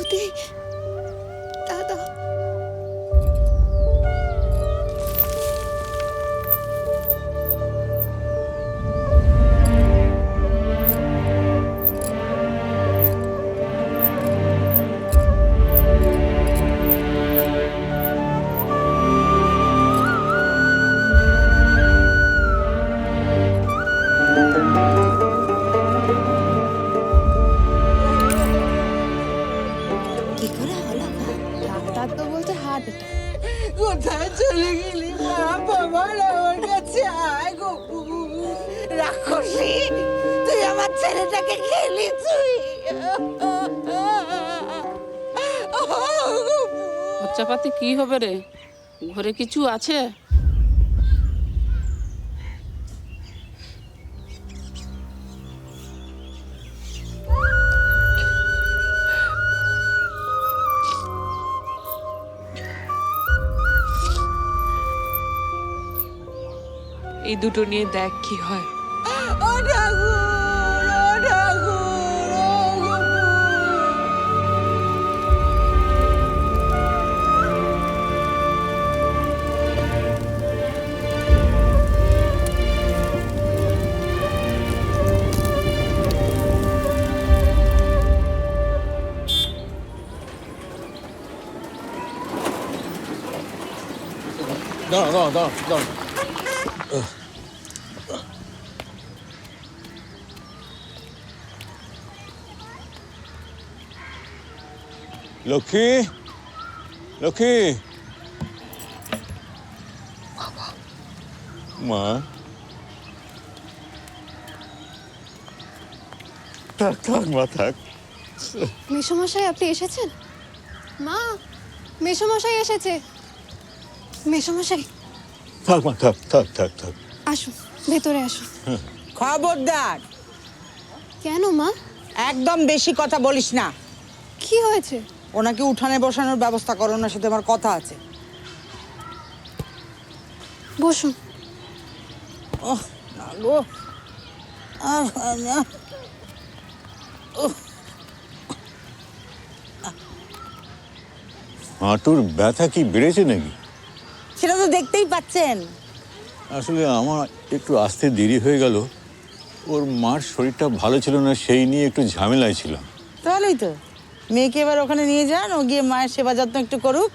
বৌদি দাদা কি করে হলো গো? ডাক্তার তো বলছে হার্ট অ্যাটাক। কোথায় চলে গেলি মা? বাবা আমার কাছে আয় গো। রাক্ষসী, তুই আমার ছেলেটাকে খেলি তুই। খরচাপাতি কি হবে রে? ঘরে কিছু আছে? এই দুটো নিয়ে দেখ কি হয়। ও ঠাকুর, ও ঠাকুর, ও গো। দাঁড়া দাঁড়া দাঁড়া দাঁড়া। লক্ষ্মী, লক্ষ্মী, মা, থাক থাক মা থাক। মেসোমশাই আপনি এসেছেন? মা, মেসোমশাই এসেছে। মেসোমশাই থাক মা থাক থাক থাক থাক। আসুন, ভেতরে আসুন। খবরদার, কেন মা? একদম বেশি কথা বলিস না। কি হয়েছে? ওনাকে উঠানে বসানোর ব্যবস্থা করো, ওনার সাথে আমার কথা আছে। বসুন। ওহ না গো, না। হাঁটুর ব্যথা কি বেড়েছে নাকি? সেটা তো দেখতেই পাচ্ছেন। আসলে আমার একটু আসতে দেরি হয়ে গেল। ওর মার শরীরটা ভালো ছিল না, সেই নিয়ে একটু ঝামেলায় ছিলাম। তাহলেই তো মেয়েকে এবার ওখানে নিয়ে যান, ও গিয়ে মায়ের সেবা যত্ন একটু করুক।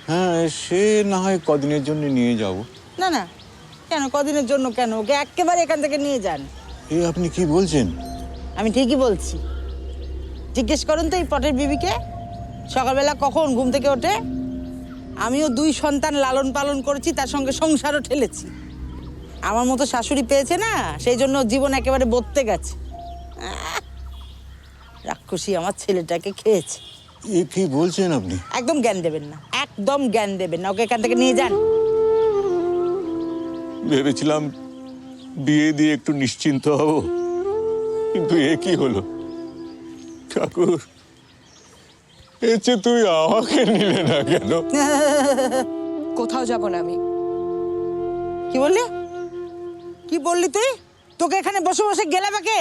হ্যাঁ, সে না হয় কদিনের জন্য নিয়ে যাব। না না, কেন কদিনের জন্য কেন? ওকে একেবারে এখান থেকে নিয়ে যান। এ আপনি কি বলছেন? আমি ঠিকই বলছি। জিজ্ঞেস করুন তো এই পটের বিবিকে, সকালবেলা কখন ঘুম থেকে ওঠে। আমিও 2 সন্তান লালন পালন করেছি, তার সঙ্গে সংসারও ঠেলেছি। আমার মতো শাশুড়ি পেয়েছে না, সেই জন্য জীবন একেবারে বদতে গেছে। রাক্ষসী আমার ছেলেটাকে খেয়েছে। এ কি বলছেন আপনি? একদম জ্ঞান দেবেন না, একদম জ্ঞান দেবেন না। ওকে এখান থেকে নিয়ে যান। ভেবেছিলাম বিয়ে দিয়ে একটু নিশ্চিন্ত হব, কিন্তু এ কি হলো? ঠাকুর, এর চেয়ে তুই আমাকে নিলে না কেন? কোথাও যাব না আমি। কি বললি? কি বললি তুই? তোকে এখানে বসে বসে গেলাবে কে?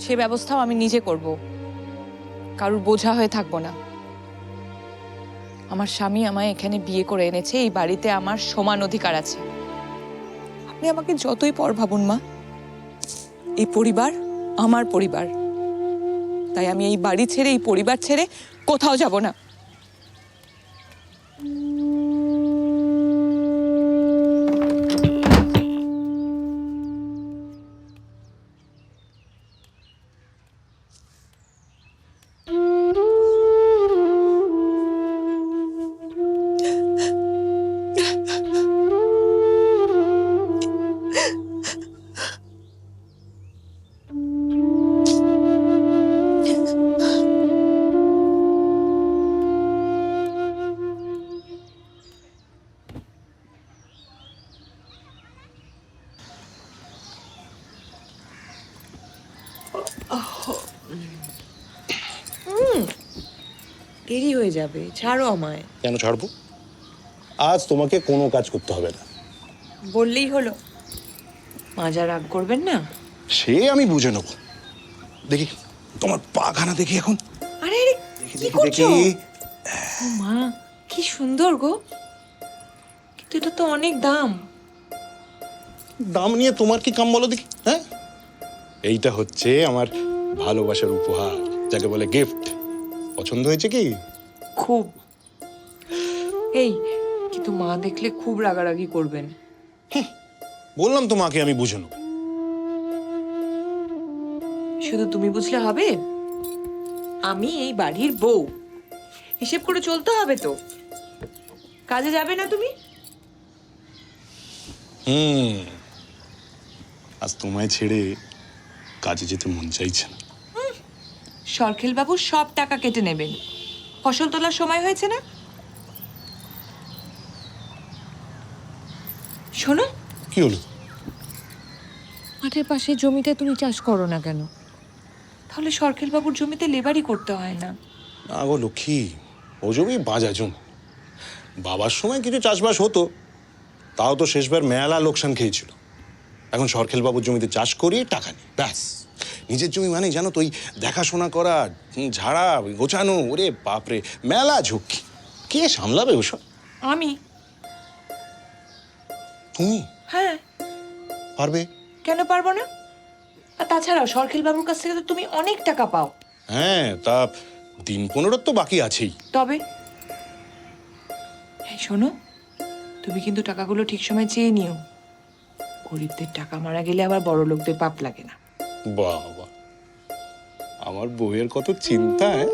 সে ব্যবস্থাও আমি নিজে করব, কারুর বোঝা হয়ে থাকবো না। আমার স্বামী আমায় এখানে বিয়ে করে এনেছে, এই বাড়িতে আমার সমান অধিকার আছে। আপনি আমাকে যতই পর ভাবুন মা, এই পরিবার আমার পরিবার। তাই আমি এই বাড়ি ছেড়ে, এই পরিবার ছেড়ে কোথাও যাব না। দেরি হয়ে যাবে, ছাড়ো আমায়। কেন ছাড়বো? আজ তোমাকে কোনো কাজ করতে হবে না। বললেই হলো। মাজা রাগ করবেন না? সে আমি বুঝে নেব। দেখি তোমার পাখানা দেখি এখন। আরে আরে, দেখি কি দেখি করছো? দেখি ও মা, কি সুন্দর গো। কিন্তু এটা তো অনেক দাম। দাম নিয়ে তোমার কি কাম বলো দেখি, হ্যাঁ? এইটা হচ্ছে আমার ভালোবাসার উপহার, যাকে বলে গিফট। পছন্দ হয়েছে কি? খুব। এই, কিন্তু মা দেখলে খুব রাগারাগি করবেন। বললাম তো মাকে আমি বুঝে নেবো। শুধু তুমি বুঝলে হবে? আমি এই বাড়ির বউ, হিসেব করে চলতে হবে তো। কাজে যাবে না তুমি? আজ তোমায় ছেড়ে কাজে যেতে মন চাইছে না। সরখেল বাবু সব টাকা কেটে নেবেন। ফসল তোলার সময় হয়েছে না? শোনো, কি হলো? মাঠের পাশে জমিতে তুমি চাষ করো না কেন? তাহলে সরখেল বাবুর জমিতে লেবারই করতে হয় না। না গো লক্ষ্মী, ও জমি বাজা জমি। বাবার সময় কিছু চাষবাস হতো, তাও তো শেষবার মেলা লোকসান খেয়েছিল। এখন সরখেল বাবুর জমিতে চাষ করি, টাকা নেই, ব্যাস। নিজের জমি মানে জানো তো, ওই দেখাশোনা করা, ঝাড়া গোছানো, ওরে বাপরে, মেলা ঝুঁকি। কে সামলাবে ওসব? আমি? তুমি হ্যাঁ, পারবে? কেন পারবো না? আর তাছাড়াও সরখেল বাবুর কাছ থেকে তো তুমি অনেক টাকা পাও। হ্যাঁ, তা দিন 15 তো বাকি আছেই। তবে হ্যাঁ, শোনো, তুমি কিন্তু টাকাগুলো ঠিক সময় চেয়ে নিও। গরিবদের টাকা মারা গেলে আবার বড় লোকদের পাপ লাগে না। বাবা, আমার বউয়ের কত চিন্তা, হ্যাঁ?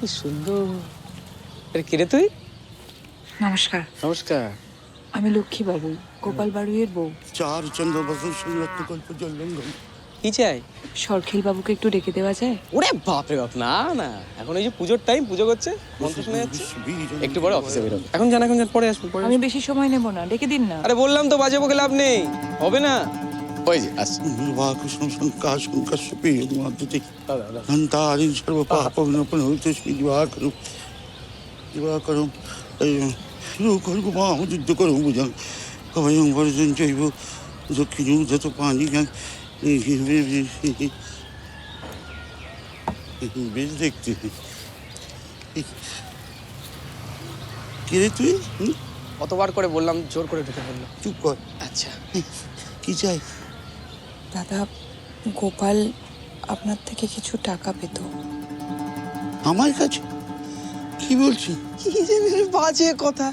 কি সুন্দর। আরে কে রে তুই? নমস্কার, নমস্কার। আমি লক্ষ্মী বাবু, গোপাল বাড়ুইয়ের বউ। চার চন্দ্র বসন সংরক্ত কল্প জলঙ্গম। কি চাই? সরখেল বাবুকে একটু ডেকে দেওয়া যায়? ওরে বাপ রে বাপ, না না, এখন এই যে পুজোর টাইম, পুজো করছে, মন্ত্র শোনা যাচ্ছে, একটু পরে অফিসে বেরোবে। এখন জান, এখন জান, পরে আসবো, পরে আমি আসবো। বেশি সময় নেব না, ডেকে দিন না। আরে বললাম তো, বাজে বকে লাভ নেই, হবে না। ওই যে আসছে। বাকুশম শঙ্কা শঙ্কা সুপি মাদুতি দাদা, দাদা। ধন্তারিং সর্ব পাপ বিনপন হইতে শ্রী দিবাকরম দিবাকরম লোকর্গ মাম যুদ্ধ করম বুঝাং কবয়ং বরজন জৈব দক্ষিণ যত পানি গান বেশ দেখতে। কে রে তুই? কতবার করে বললাম, জোর করে ঢুকে বললো। চুপ কর। আচ্ছা, কি চাই? দাদা, গোপাল আপনার থেকে কিছু টাকা পেত। আমার কাছে? কি বলছি? কি যে বাজে কথা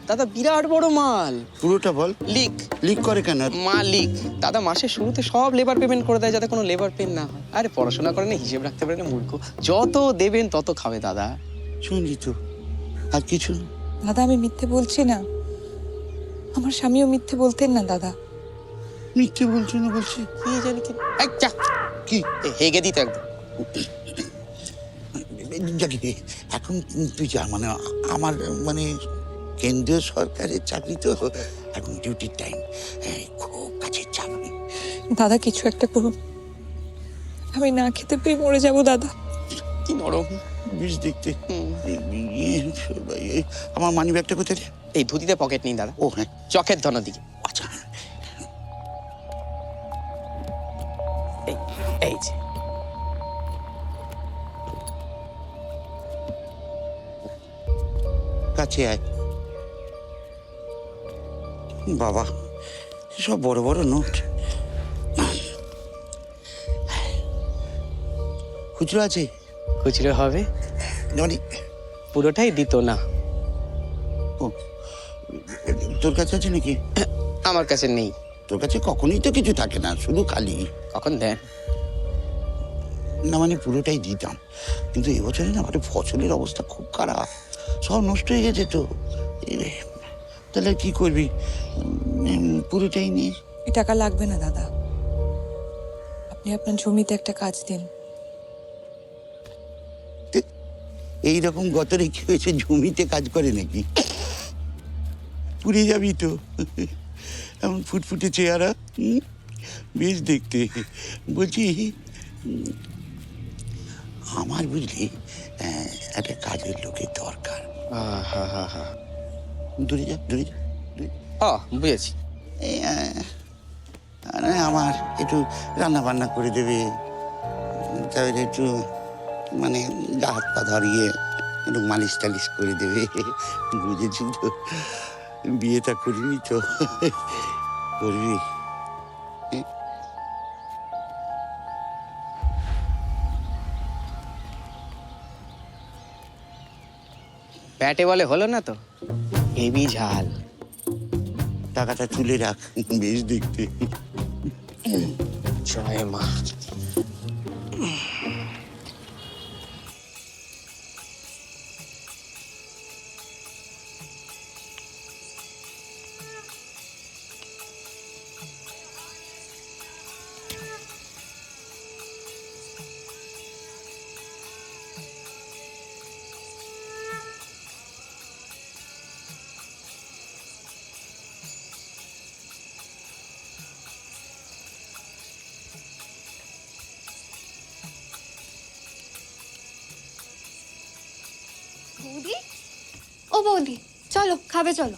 দাদা, বিরাট বড় মাল। পুরোটা বল। লিক লিক করে কেন? মালিক দাদা মাসের শুরুতে সব লেবার পেমেন্ট করে দেয়, যাতে কোনো লেবার পেন না হয়। আরে পড়াশোনা করে না, হিসেব রাখতে পারে না, মূর্খ। যত দেবেন তত খাবে দাদা। শুনলি তো, আর কিছু? দাদা, আমি মিথ্যে বলছি না। আমার স্বামীও মিথ্যে বলতেন না দাদা। মিথ্যে বলছো না বলছি? কি জানি কি, এই যা, কি হেগে দিত একদম। জানি এখন তুই যা, মানে আমার মানে কেন্দ্রীয় সরকারের চাকরি তো, এখন ডিউটির টাইম, খুব কাছের চাকরি। দাদা, কিছু একটা করুন, আমি না খেতে পেয়ে মরে যাব দাদা। কি নরম। বিষ দেখতে। আমার মানি ব্যাগটা কোথায় রে? এই ধুতিতে পকেট নেই দাদা, ও হ্যাঁ, চকের ধনার দিকে। আচ্ছা। এই এই যে কাছে আয়। বাবা, সব বড় বড় নোট। খুচরো আছে? খুচরো হবে, মানে পুরোটাই দিত না। ও, তোর কাছে আছে নাকি? আমার কাছে নেই। তোর কাছে কখনোই তো কিছু থাকে না, শুধু খালি। কখন দেন? না মানে পুরোটাই দিতাম, কিন্তু এবছরে না আমাদের ফসলের অবস্থা খুব খারাপ, সব নষ্ট হয়ে গেছে তো। তাহলে কি করবি? পুরোটাই নিয়ে এই টাকা লাগবে না দাদা, আপনি আপনার জমিতে একটা কাজ দিন। এইরকম গতরে কি হয়েছে, জমিতে কাজ করে নাকি? পুড়ে যাবি তো। এমন ফুটফুটে চেহারা, বেশ দেখতে। বলছি, আমার বুঝলি একটা কাজের লোকের দরকার। হা হা হা। দূরে যা, দূরে যা, দূরে যা। বুঝেছি। এই, আমার একটু রান্না বান্না করে দেবে, তাহলে একটু মানে গা হাত পা ধরিয়ে একটু মালিশ টালিশ করে দেবে। বুঝেছি তো, বিয়েটা করবি তো? করবি? ব্যাটে বলে হলো না তো, হেভি ঝাল। টাকাটা তুলে রাখ, বেশ দেখতে। জয় মা। বৌদি, ও বৌদি, চলো খাবে, চলো।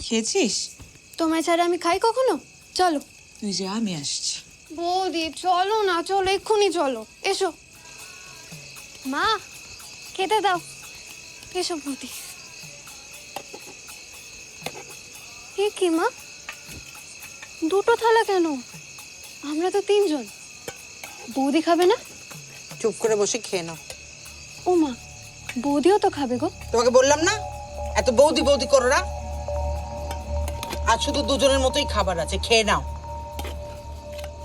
খেয়েছিস? তোমায় ছাড়া আমি খাই কখনো? চলো। তুই যা, আমি আসছি। বৌদি চলো না, চলো এক্ষুনি চলো, এসো। মা খেতে দাও, এসো বৌদি। এ কি মা, দুটো থালা কেন? আমরা তো তিনজন। বৌদি খাবে না? চুপ করে বসে খেয়ে নাও। ও মা, বৌদিও তো খাবে গো। তোমাকে বললাম না এত বৌদি বৌদি করো না। আজ শুধু দুজনের মতোই খাবার আছে, খেয়ে নাও।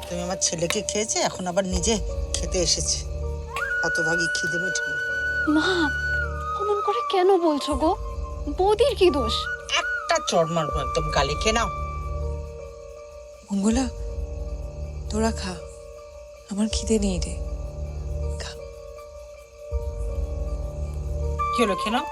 তুমি আমার ছেলেকে খেয়েছে, এখন আবার নিজে খেতে এসেছে। হতভাগী, খিদে মেটে। মা অমন করে কেন বলছো গো? বৌদির কি দোষ? একটা চড় মারবো একদম গালে। খেয়ে নাও। মঙ্গলা, তোরা খা, আমার খিদে নেই রে। খা। কি হলো, খেয়ে নাও।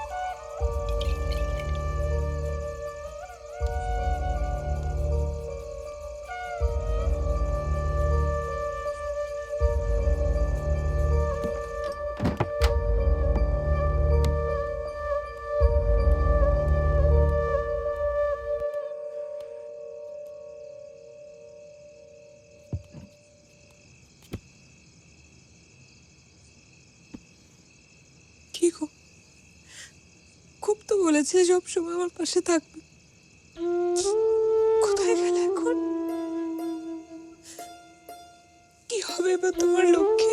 কি গো, খুব তো বলেছে সবসময় আমার পাশে থাকবে, কোথায় গেল এখন? কি হবে এবার তোমার লক্ষ্যে?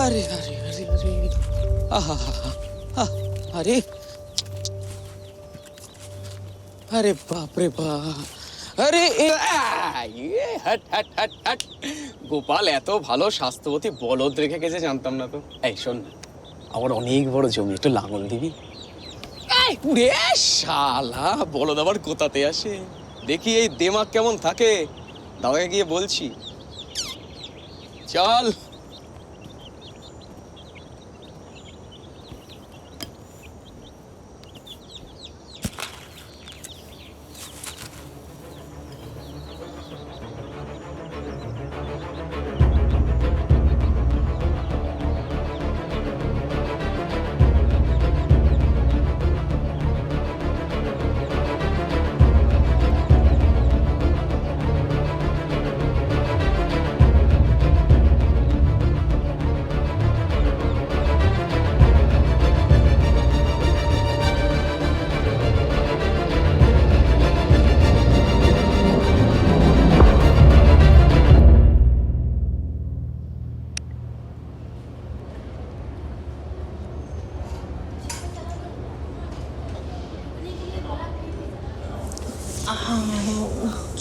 আরে আরে আরে আরে, আহা আরে, আরে বাপ রে বাপ, আরে হাট হাট হাট হাট। গোপাল এত ভালো স্বাস্থ্যবতী বলদ রেখে গেছে জানতাম না তো। এই শোন না, আমার অনেক বড় জমি, একটু লাঙল দিবি? উড়ে শালা, বলদ আবার কোথাতে আসে? দেখি এই দেমাগ কেমন থাকে, দাদাকে গিয়ে বলছি। চল।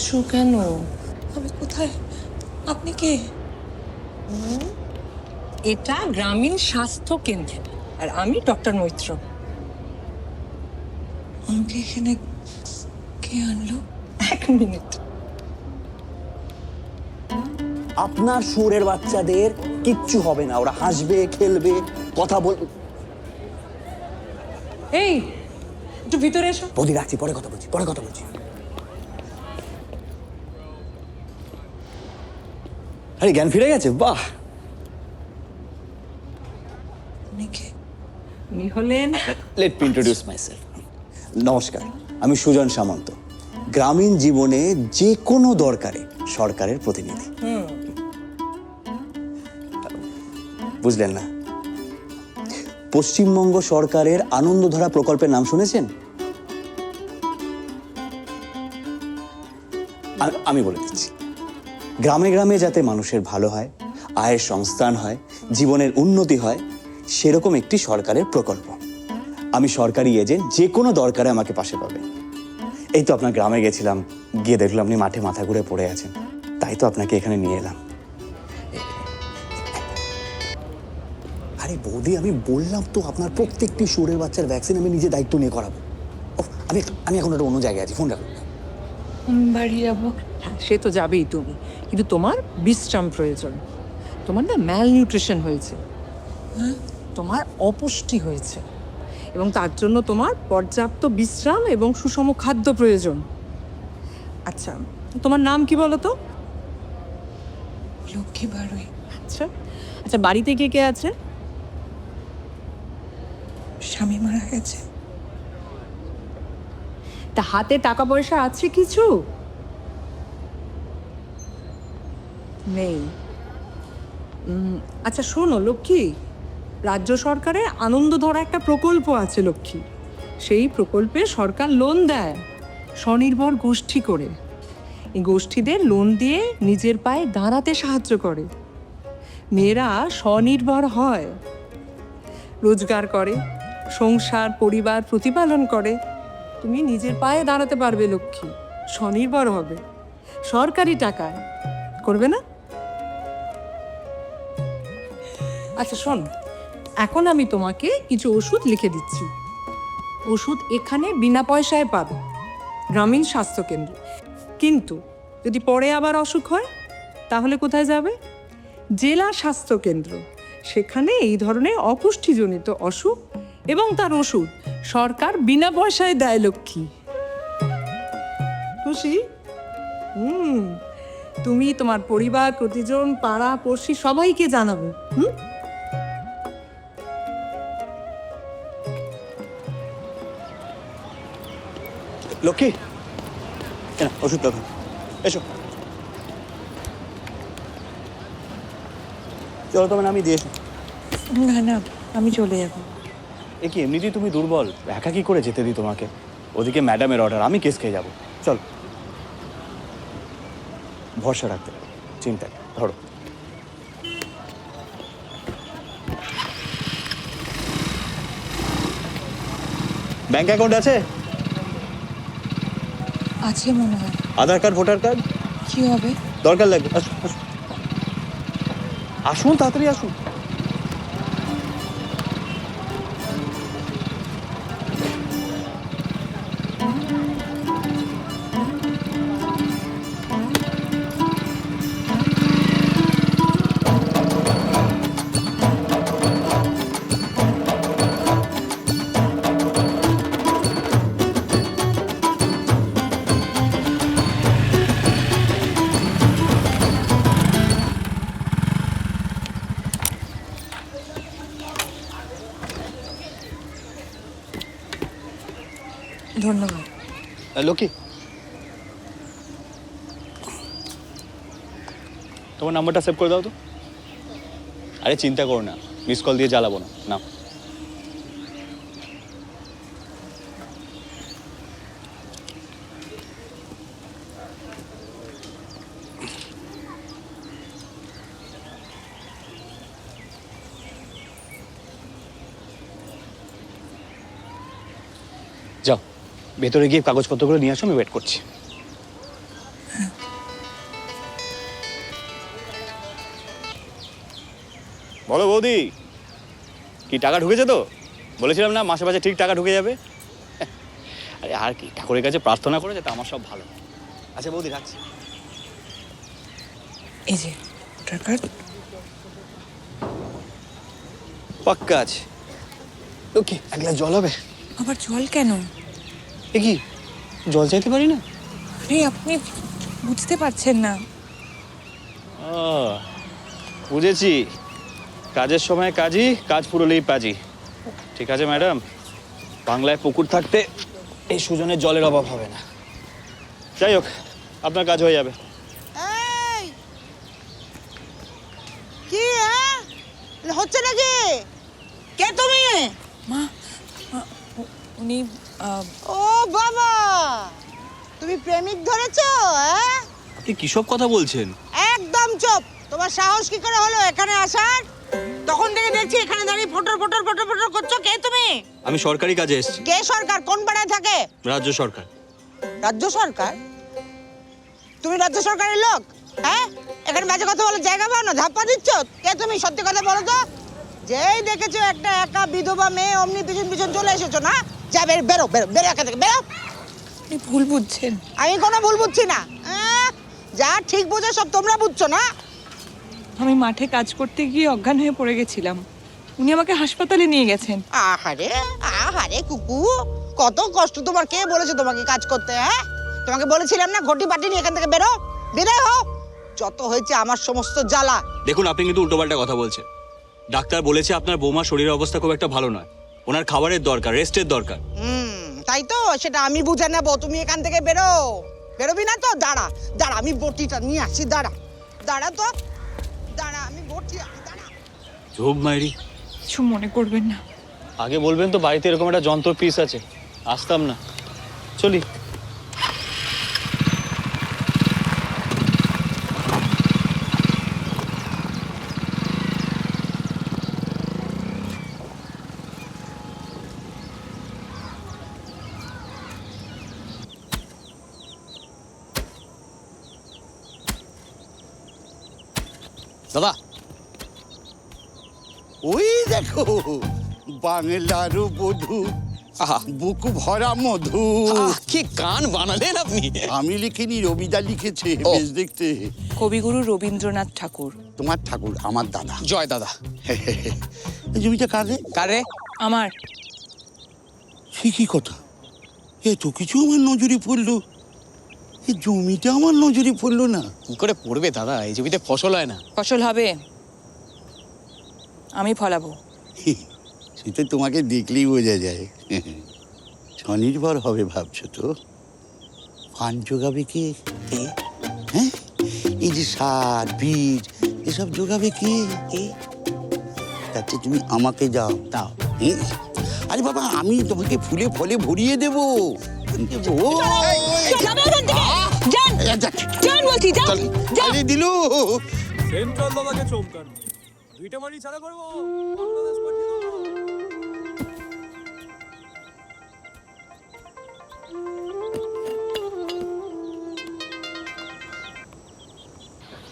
কাঁদছো কেন? আমি কোথায়? আপনি কে? এটা গ্রামীণ স্বাস্থ্য কেন্দ্র আর আমি ডক্টর মৈত্র। আমাকে এখানে কে আনলো? 1 মিনিট। আপনার শুয়োরের বাচ্চাদের কিচ্ছু হবে না, ওরা হাসবে, খেলবে, কথা বলবে। এই একটু ভিতরে এসো। বৌদি রাখছি, পরে কথা বলছি, পরে কথা বলছি। আরে জ্ঞান ফিরে গেছে, বাহ। উনি হলেন লেট মি ইন্ট্রোডিউস মাইসেলফ। নমস্কার, আমি সুজন সামন্ত, গ্রামীণ জীবনে যে কোনো দরকারে সরকারের প্রতিনিধি। বুঝলেন না? পশ্চিমবঙ্গ সরকারের আনন্দধারা প্রকল্পের নাম শুনেছেন? আমি বলে দিচ্ছি, গ্রামে গ্রামে যাতে মানুষের ভালো হয়, আয়ের সংস্থান হয়, জীবনের উন্নতি হয়, সেরকম একটি সরকারের প্রকল্প। আমি সরকারি এজেন্ট, যে কোনো দরকারে আমাকে পাশে পাবে। এই তো আপনার গ্রামে গেছিলাম, গিয়ে দেখলাম আপনি মাঠে মাথা ঘুরে পড়ে আছেন, তাই তো আপনাকে এখানে নিয়ে এলাম। আরে বৌদি, আমি বললাম তো আপনার প্রত্যেকটি শুয়োরের বাচ্চার ভ্যাকসিন আমি নিজে দায়িত্ব নিয়ে করাবো। আমি এখন একটা অন্য জায়গায় আছি, ফোন রাখুন। বাড়ি যাবো। হ্যাঁ, সে তো যাবেই তুমি, কিন্তু তোমার বিশ্রাম প্রয়োজন। তোমার না ম্যালনিউট্রিশন হয়েছে, তোমার অপুষ্টি হয়েছে, এবং তার জন্য তোমার পর্যাপ্ত বিশ্রাম এবং সুষম খাদ্য প্রয়োজন। আচ্ছা, তোমার নাম কি বলো তো? লক্ষ্মী বাড়ুই। আচ্ছা আচ্ছা, বাড়িতে কে কে আছে? স্বামী মারা গেছে। তা হাতে টাকা পয়সা আছে কিছু? নেই। আচ্ছা শোনো লক্ষ্মী, রাজ্য সরকারের আনন্দধারা একটা প্রকল্প আছে লক্ষ্মী। সেই প্রকল্পে সরকার লোন দেয় স্বনির্ভর গোষ্ঠী করে। এই গোষ্ঠীদের লোন দিয়ে নিজের পায়ে দাঁড়াতে সাহায্য করে। মেয়েরা স্বনির্ভর হয়, রোজগার করে, সংসার পরিবার প্রতিপালন করে। তুমি নিজের পায়ে দাঁড়াতে পারবে লক্ষ্মী, স্বনির্ভর হবে, সরকারি টাকায়। করবে না? আচ্ছা শোন, এখন আমি তোমাকে কিছু ওষুধ লিখে দিচ্ছি। ওষুধ এখানে বিনা পয়সায় পাবে, গ্রামীণ স্বাস্থ্য কেন্দ্র। কিন্তু যদি পরে আবার অসুখ হয় তাহলে কোথায় যাবে? জেলা স্বাস্থ্য কেন্দ্র। সেখানে এই ধরনের অপুষ্টিজনিত অসুখ এবং তার ওষুধ সরকার বিনা পয়সায় দেয় লক্ষ্মী। খুশি? তুমি তোমার পরিবার, প্রতিজন, পাড়া পড়শি সবাইকে জানাবে। লক্ষ্মী, ওষুধ তখন এসো। চলো তোমার আমি দিয়ে এসো। না না, আমি চলে যাবো। এ কি, এমনিতেই তুমি দুর্বল, একা কি করে যেতে দিই তোমাকে? ওদিকে ম্যাডামের অর্ডার, আমি কেস খেয়ে যাবো। চল, ভরসা রাখতে পারো, চিন্তা নেই। ধরো। ব্যাংক অ্যাকাউন্ট আছে? আছে মনে হয়। আধার কার্ড, ভোটার কার্ড? কি হবে? দরকার লাগবে, আসুন আসুন আসুন, তাড়াতাড়ি আসুন। ধন্যবাদ। লক্ষ্মী, তোমার নাম্বারটা সেভ করে দাও তো। আরে চিন্তা করো না, মিস কল দিয়ে জ্বালাবো না। না, যাও ভেতরে গিয়ে কাগজপত্রগুলো নিয়ে আসো, আমি ওয়েট করছি। বলো বৌদি, কি টাকা ঢুকেছে তো? বলেছিলাম না মাসে মাসে ঠিক টাকা ঢুকে যাবে। আরে আর কি, ঠাকুরের কাছে প্রার্থনা করে যাতে আমার সব ভালো। আচ্ছা বৌদি, রাখছি। এই যে ভোটার কার্ড। পাক্কা আছে। ওকে, এক গ্লাস জল হবে? আবার জল কেন? এ কি, জল চাইতে পারি না? আরে আপনি বুঝতে পারছেন না। ও, বুঝেছি। কাজের সময় কাজই, কাজ ফুরলেই পাজি। ঠিক আছে ম্যাডাম, বাংলায় পুকুর থাকতে এই সুজনের জলের অভাব হবে না। যাই হোক, আপনার কাজ হয়ে যাবে। এই কি হচ্ছে নাকি? কে তুমি? মা, উনি ও বাবা, তুমি প্রেমিক ধরেছো? আপনি কিসব কথা বলছেন? একদম চুপ। তোমার সাহস কি করে হলো এখানে আসার? তখন থেকে দেখছি এখানে দাঁড়িয়ে ফটর ফটর ফটর ফটর করছো। কে তুমি? আমি সরকারি কাজে এসেছি। কে সরকার? কোন পাড়ায় থাকে? রাজ্য সরকার। রাজ্য সরকার? তুমি রাজ্য সরকারের লোক? হ্যাঁ, এখানে বাজে কথা বলে জায়গা পাও না, ধাপ্পা দিচ্ছ। কে তুমি? সত্যি কথা বলো তো। যেই দেখেছো একটা একা বিধবা মেয়ে, অমনি পিছন পিছন চলে এসেছো না? যা বেরো বেরো বেরো বেরো এখান থেকে, বেরো। আপনি ভুল বুঝছেন। আমি কোনো ভুল বুঝছি না। যা ঠিক বোঝো সব তোমরা বুঝছো না। আমি মাঠে কাজ করতে গিয়ে অজ্ঞান হয়ে পড়ে গেছিলাম, উনি আমাকে হাসপাতালে নিয়ে গেছেন। আহারে আহারে কুকু, কত কষ্ট তোমার। কে বলেছে তোমাকে কাজ করতে? হ্যাঁ, তোমাকে বলেছিলাম না ঘটি বাটি নিয়ে এখান থেকে বেরো, বিদায় হও। যত হয়েছে আমার সমস্ত জ্বালা। দেখুন, আপনি কিন্তু উল্টোপাল্টা কথা বলছেন। ডাক্তার বলেছে আপনার বৌমার শরীরের অবস্থা খুব একটা ভালো নয়, ওনার খাবারের দরকার, রেস্টের দরকার। তাই তো, সেটা আমি বুঝে নেবো। তুমি এখান থেকে বেরো। বেরোবি না তো? দাঁড়া দাঁড়া, আমি বটিটা নিয়ে আসি। দাঁড়া দাঁড়া তো, দাঁড়া, আমি বটি দাঁড়া। ঝোপ মাইরি, কিছু মনে করবেন না। আগে বলবেন তো বাড়িতে এরকম একটা যন্ত্র পিস আছে, আসতাম না। চলি। দাদা, ওই দেখো বাংলার বধূ, বুক ভরা মধু। কি গান বানালেন আপনি! আমি লিখিনি, রবিদা লিখেছে। বেশ দেখতে। কবিগুরু রবীন্দ্রনাথ ঠাকুর। তোমার ঠাকুর আমার দাদা। জয় দাদা। এই জমিটা কারে? কারে? আমার। সে কি কথা? এত কিছু আমার নজরে পড়লো, এই জমিটা আমার নজরে পড়লো না। কি করে পড়বে দাদা, এই জমিতে ফসল হয় না। ফসল হবে, আমি ফলাবো। সেটা তোমাকে দেখলেই বোঝা যায়। স্বনির্ভর হবে ভাবছো তো? ফান্ড জোগাবে কে? হ্যাঁ, এই যে সার বীজ এসব জোগাবে কে? তাতে তুমি আমাকে যাও দাও। আরে বাবা, আমি তোমাকে ফুলে ফলে ভরিয়ে দেবো। দিলু সেন্ট্রাল দাদাকে চমকান, দুইটা মারি ছাড়া করবো।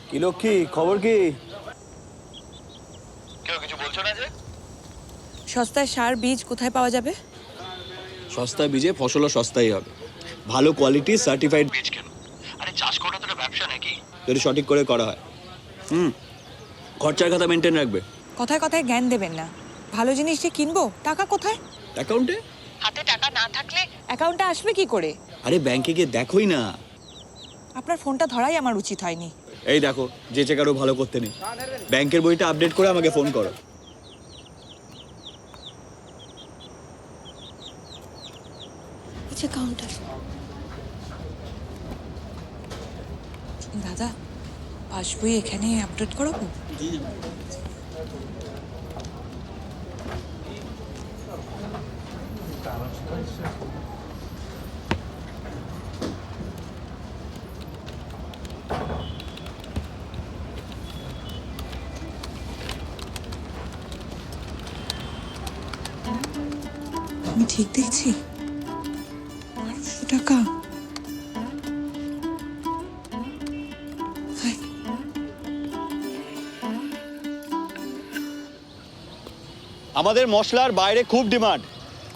কি লক্ষ্মী, খবর কি? কেউ কিছু বলছো না যে? সস্তায় সার বীজ কোথায় পাওয়া যাবে? সস্তা বীজে ফসলও সস্তাই হবে। ভালো কোয়ালিটি সার্টিফাইড বীজ কেন? আরে চাষ করা তো একটা ব্যবসা নাকি? যদি সঠিক করে করা হয়। খরচার খাতা মেনটেন রাখবে। কথায় কথায় জ্ঞান দেবেন না। ভালো জিনিস যে কিনবো, টাকা কোথায়? অ্যাকাউন্টে। হাতে টাকা না থাকলে অ্যাকাউন্টে আসবে কি করে? আরে ব্যাংকে গিয়ে দেখোই না। আপনার ফোনটা ধরাই আমার উচিত হয়নি। এই দেখো, যে চেকারও ভালো করতে নেই। ব্যাংকের বইটা আপডেট করে আমাকে ফোন করো। আচ্ছা, কাউন্টার। দাদা, পাসবই এখানে আপডেট করাবো? আমি ঠিক দেখছি? 1200 টাকা। আমাদের মশলার বাইরে খুব ডিমান্ড,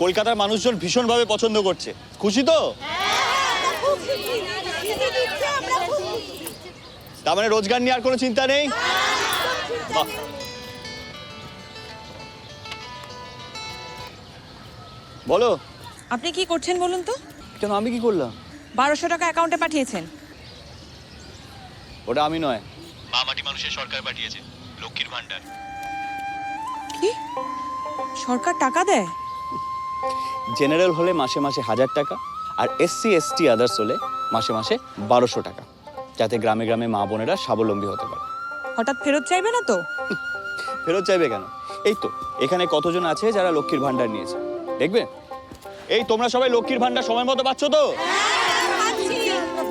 কলকাতার মানুষজন ভীষণভাবে পছন্দ করছে। খুশি তো? তার মানে রোজগার নিয়ে আর কোনো চিন্তা নেই? বাহ। বলো। আপনি কি করছেন বলুন তো? কেন, আমি কি করলাম? 1200 টাকা অ্যাকাউন্টে পাঠিয়েছেন। ওটা আমি নয়, মামাটি মানুষের সরকার পাঠিয়েছে, লক্ষ্মীর ভান্ডার। কি? সরকার টাকা দেয়? জেনারেল হলে মাসে মাসে 1000 টাকা, আর SC ST আদার্স হলে মাসে মাসে 1200 টাকা, যাতে গ্রামে গ্রামে মা বোনেরা স্বাবলম্বী হতে পারে। হঠাৎ ফেরত চাইবে না তো? ফেরত চাইবে কেন? এই তো এখানে কতজন আছে যারা লক্ষ্মীর ভান্ডার নিয়েছে, দেখবে। এই তোমরা সবাই লক্ষ্মীর ভান্ডার সময় মতো পাচ্ছ তো?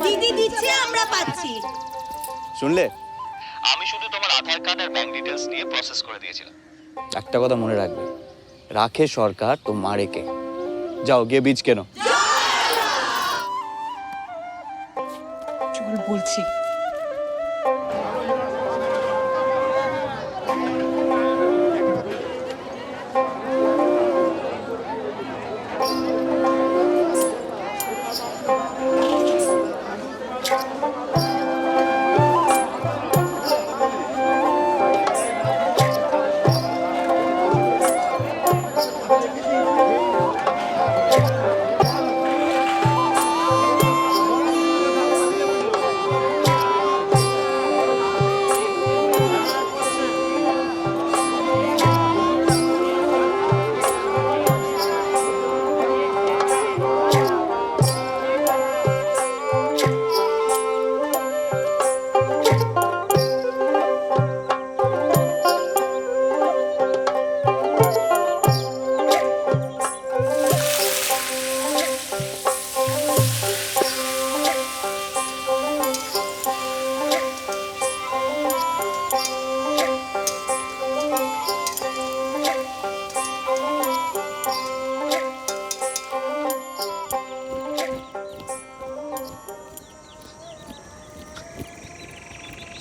দিদি দিচ্ছে, আমরা পাচ্ছি। শুনলে? আমি শুধু তোমার আধার কার্ড আর ব্যাংক ডিটেইলস নিয়ে প্রসেস করে দিয়েছিলাম। একটা কথা মনে রাখবে, রাখে সরকার তো মারে কে। যাও গিয়ে বীজ কেনো। চল বলছি।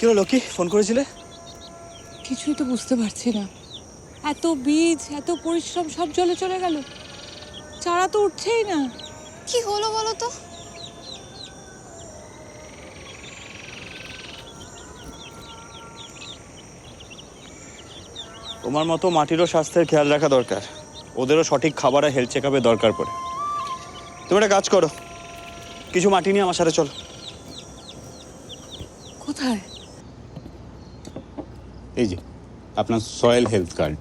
কি হলো লক্ষ্মী, ফোন করেছিলে? কিছুই তো বুঝতে পারছি না। এত বীজ, এত পরিশ্রম সব জলে চলে গেল। চারা তো উঠছেই না। কি হলো বলো তো? তোমার মতো মাটিরও স্বাস্থ্যের খেয়াল রাখা দরকার, ওদেরও সঠিক খাবার আর হেলথ চেকআপের দরকার পড়ে। তুমি একটা কাজ করো, কিছু মাটি নিয়ে আমার সাথে চলো। কোথায়? এই যে আপনার সয়েল হেলথ কার্ড।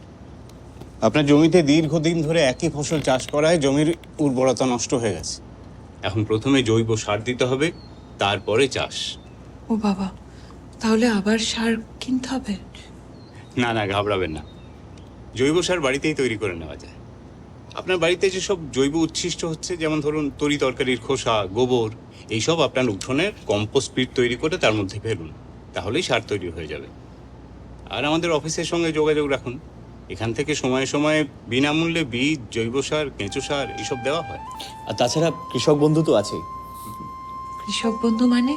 আপনার জমিতে দীর্ঘদিন ধরে একই ফসল চাষ করায় জমির উর্বরতা নষ্ট হয়ে গেছে। এখন প্রথমে জৈব সার দিতে হবে, তারপরে চাষ। ও বাবা, তাহলে আবার সার কিনতে হবে? না না, ঘাবড়াবেন না, জৈব সার বাড়িতেই তৈরি করে নেওয়া যায়। আপনার বাড়িতে যেসব জৈব উচ্ছিষ্ট হচ্ছে, যেমন ধরুন তরি তরকারির খোসা, গোবর, এইসব আপনার উঠোনের কম্পোস্ট পিট তৈরি করে তার মধ্যে ফেলুন, তাহলেই সার তৈরি হয়ে যাবে। আর আমাদের অফিসের সঙ্গে যোগাযোগ রাখুন, এখান থেকে সময়ে সময়ে বিনামূল্যে বীজ, জৈব সার, কেঁচো সার এইসব দেওয়া হয়। আর তাছাড়া কৃষক বন্ধু তো আছেই। কৃষক বন্ধু মানে?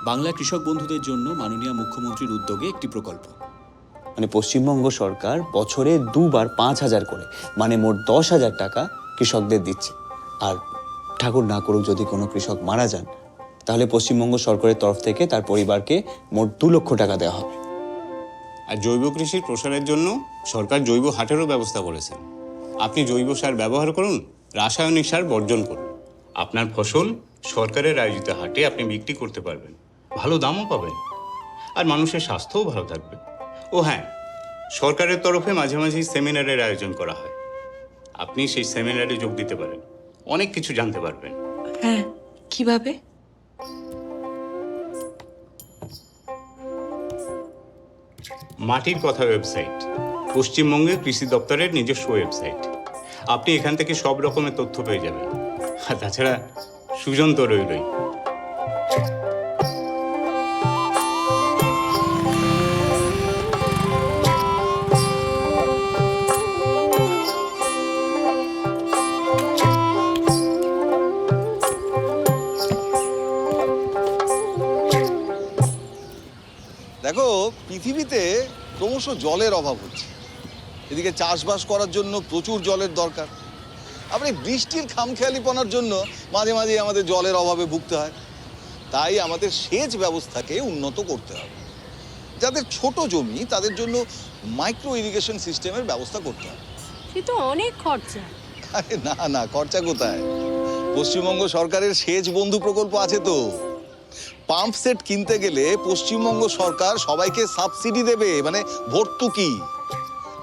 বাংলা কৃষক বন্ধুদের জন্য মাননীয় মুখ্যমন্ত্রীর উদ্যোগে একটি প্রকল্প। মানে পশ্চিমবঙ্গ সরকার বছরে 2 বার 5000 করে, মানে মোট 10,000 টাকা কৃষকদের দিচ্ছে। আর ঠাকুর না করুক যদি কোনো কৃষক মারা যান, তাহলে পশ্চিমবঙ্গ সরকারের তরফ থেকে তার পরিবারকে মোট 2 লক্ষ টাকা দেওয়া হবে। আর জৈব কৃষির প্রসারের জন্য সরকার জৈব হাটেরও ব্যবস্থা করেছেন। আপনি জৈব সার ব্যবহার করুন, রাসায়নিক সার বর্জন করুন। আপনার ফসল সরকারের আয়োজিত হাটে আপনি বিক্রি করতে পারবেন, ভালো দামও পাবেন, আর মানুষের স্বাস্থ্যও ভালো থাকবে। ও হ্যাঁ, সরকারের তরফে মাঝে মাঝে সেমিনারের আয়োজন করা হয়, আপনি সেই সেমিনারে যোগ দিতে পারেন, অনেক কিছু জানতে পারবেন। হ্যাঁ, কিভাবে? মাটির কথা ওয়েবসাইট, পশ্চিমবঙ্গের কৃষি দপ্তরের নিজস্ব ওয়েবসাইট। আপনি এখান থেকে সব রকমের তথ্য পেয়ে যাবেন। আর তাছাড়া সুজন তো রইলই। দেখো, পৃথিবীতে ক্রমশ জলের অভাব হচ্ছে। এদিকে চাষবাস করার জন্য প্রচুর জলের দরকার। আবার এই বৃষ্টির খামখেয়ালিপনার জন্য মাঝে মাঝে আমাদের জলের অভাবে ভুগতে হয়। তাই আমাদের সেচ ব্যবস্থাকে উন্নত করতে হবে। যাদের ছোট জমি তাদের জন্য মাইক্রো ইরিগেশন সিস্টেমের ব্যবস্থা করতে হবে। সে তো অনেক খরচা। আরে না না, খরচা কোথায়? পশ্চিমবঙ্গ সরকারের সেচ বন্ধু প্রকল্প আছে তো। পাম্প সেট কিনতে গেলে পশ্চিমবঙ্গ সরকার সবাইকে সাবসিডি দেবে, মানে ভর্তুকি,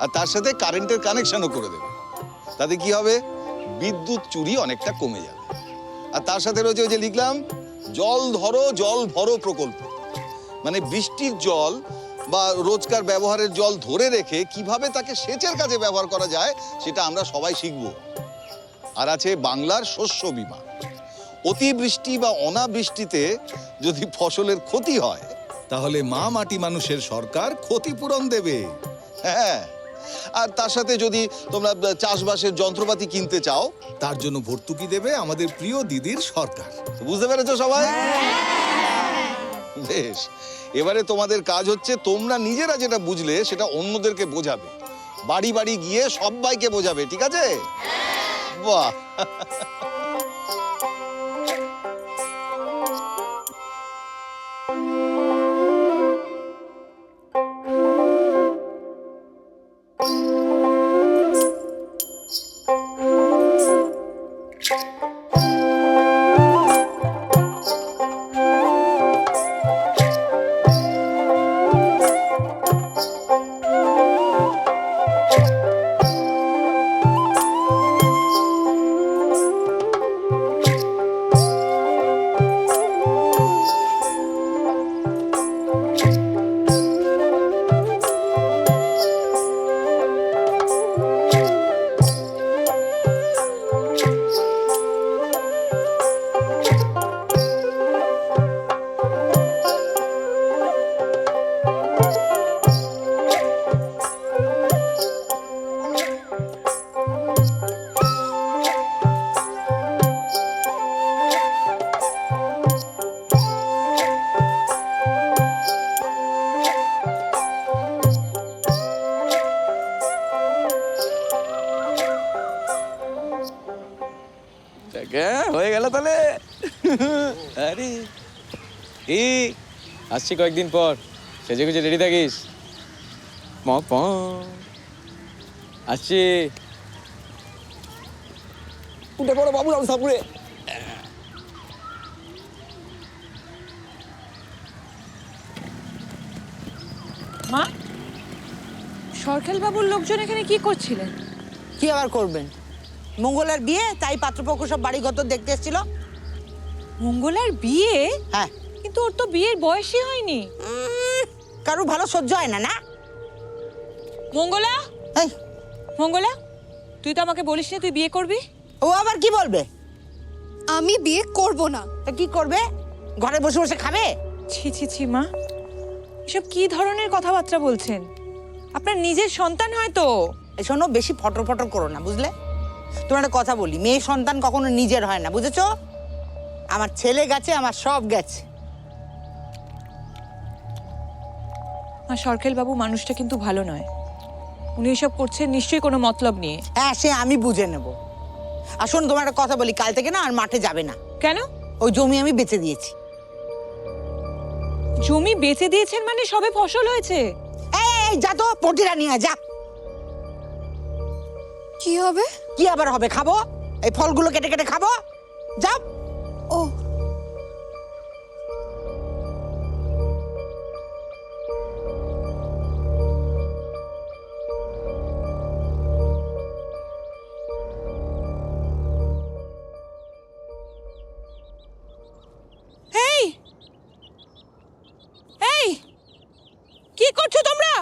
আর তার সাথে কারেন্টের কানেকশনও করে দেবে। তাতে কি হবে? বিদ্যুৎ চুরি অনেকটা কমে যাবে। আর তার সাথে রয়েছে ওই যে লিখলাম জল ধরো জল ভরো প্রকল্প, মানে বৃষ্টির জল বা রোজকার ব্যবহারের জল ধরে রেখে কিভাবে তাকে সেচের কাজে ব্যবহার করা যায় সেটা আমরা সবাই শিখব। আর আছে বাংলার শস্য বীমা। অতিবৃষ্টি বা অনাবৃষ্টিতে যদি ফসলের ক্ষতি হয় তাহলে মা মাটি মানুষের সরকার ক্ষতিপূরণ দেবে। হ্যাঁ, আর তার সাথে যদি তোমরা চাষবাসের যন্ত্রপাতি কিনতে চাও তার জন্য ভর্তুকি দেবে আমাদের প্রিয় দিদির সরকার। বুঝতে পেরেছো সবাই? বেশ, এবারে তোমাদের কাজ হচ্ছে তোমরা নিজেরা যেটা বুঝলে সেটা অন্যদেরকে বোঝাবে, বাড়ি বাড়ি গিয়ে সবাইকে বোঝাবে, ঠিক আছে? বাহ, হয়ে গেল তাহলে। আরে এই আসছি কয়েকদিন পর, সেজে গুজে রেডি থাকিস। আসছি। উঠে পড়ো বাবু, রাম সাপুরে। মা, সরকার বাবুর লোকজন এখানে কি করছিলেন? কি আবার করবেন? মঙ্গলার বিয়ে, তাই পাত্রপক্ষ সব বাড়িঘর দেখতে এসেছিল। মঙ্গলার বিয়ে? হ্যাঁ। কিন্তু ওর তো বিয়ের বয়সই হয়নি। কারো ভালো সহ্য হয় না না? মঙ্গলা, এই মঙ্গলা, তুই তো আমাকে বলিস না তুই বিয়ে করবি। ও আবার কি বলবে? আমি বিয়ে করব না। তা কি করবে? ঘরে বসে বসে খাবে? ছি ছি ছি মা, এসব কি ধরনের কথাবার্তা বলছেন? আপনার নিজের সন্তান হয়তো। এই শোনো, বেশি ফটর ফটর করো না, বুঝলে? তোমার একটা কথা বলি, মেয়ে সন্তান কখনো নিজের হয় না, বুঝেছো? আমার ছেলে গেছে, আমার সব গেছে। মা, সরকেল বাবু মানুষটা কিন্তু ভালো নয়। উনি এসব করছেন নিশ্চয়ই কোনো মতলব নিয়ে। হ্যাঁ, সে আমি বুঝে নেব। আর শোনো, তোমার একটা কথা বলি, কাল থেকে না আর মাঠে যাবে না। কেন? ওই জমি আমি বেচে দিয়েছি। জমি বেচে দিয়েছেন মানে সবে ফসল হয়েছে। এই যা তো, পটিরা নিয়ে যা। কি হবে? কি আবার হবে? খাবো, এই ফলগুলো কেটে কেটে খাবো। যাও। ও, এই এই কি করছো তোমরা?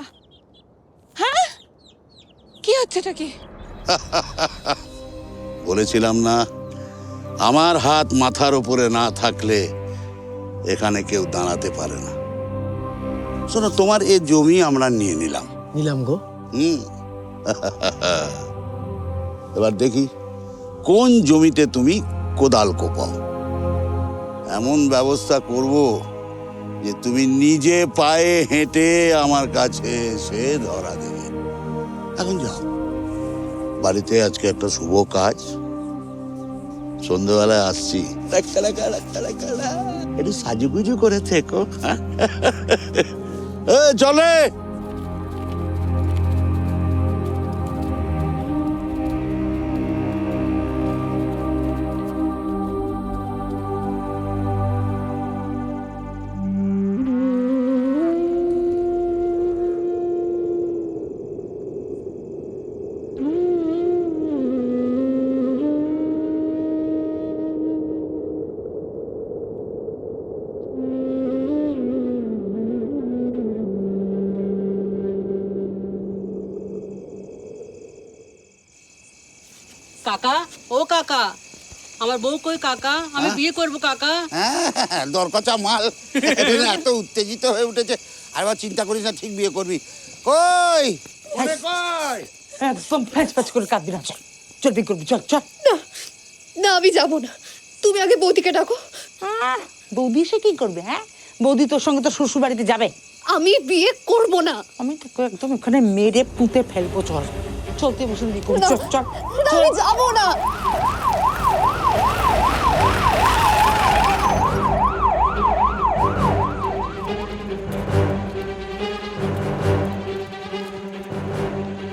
হ্যাঁ, কি হচ্ছে এটা? কি বলেছিলাম না, আমার হাত মাথার উপরে না থাকলে এখানে কেউ দাঁড়াতে পারে না। শোনো, তোমার এই জমি আমরা নিয়ে নিলাম গো। এবার দেখি কোন জমিতে তুমি কোদাল কোপাও। এমন ব্যবস্থা করব যে তুমি নিজে পায়ে হেঁটে আমার কাছে এসে ধরা দেবে। এখন যাও, বাড়িতে আজকে একটা শুভ কাজ, সন্ধ্যেবেলায় আসছি, একটু সাজুগুজু করে থেকো। চলে কাকা, ও কাকা, আমার বউ কই কাকা? আমি বিয়ে করব কাকা। হ্যাঁ, দরকার মাল। এত উত্তেজিত হয়ে উঠেছে, আরেবার চিন্তা করিস না, ঠিক বিয়ে করবি। কই কই একদম ফ্যাচ ফ্যাচ করে কাঁদবি না, চল চল বিয়ে করবি, চল চল। না না, আমি যাব না। তুমি আগে বৌদিকে ডাকো। বৌদি এসে কি করবে? হ্যাঁ, বৌদি তোর সঙ্গে তো শ্বশুর বাড়িতে যাবে। আমি বিয়ে করব না। আমি তো একদম এখানে মেরে পুঁতে ফেলবো। চল চলতে বসে বিয়ে করবি, চল চল। না, আমি যাব না।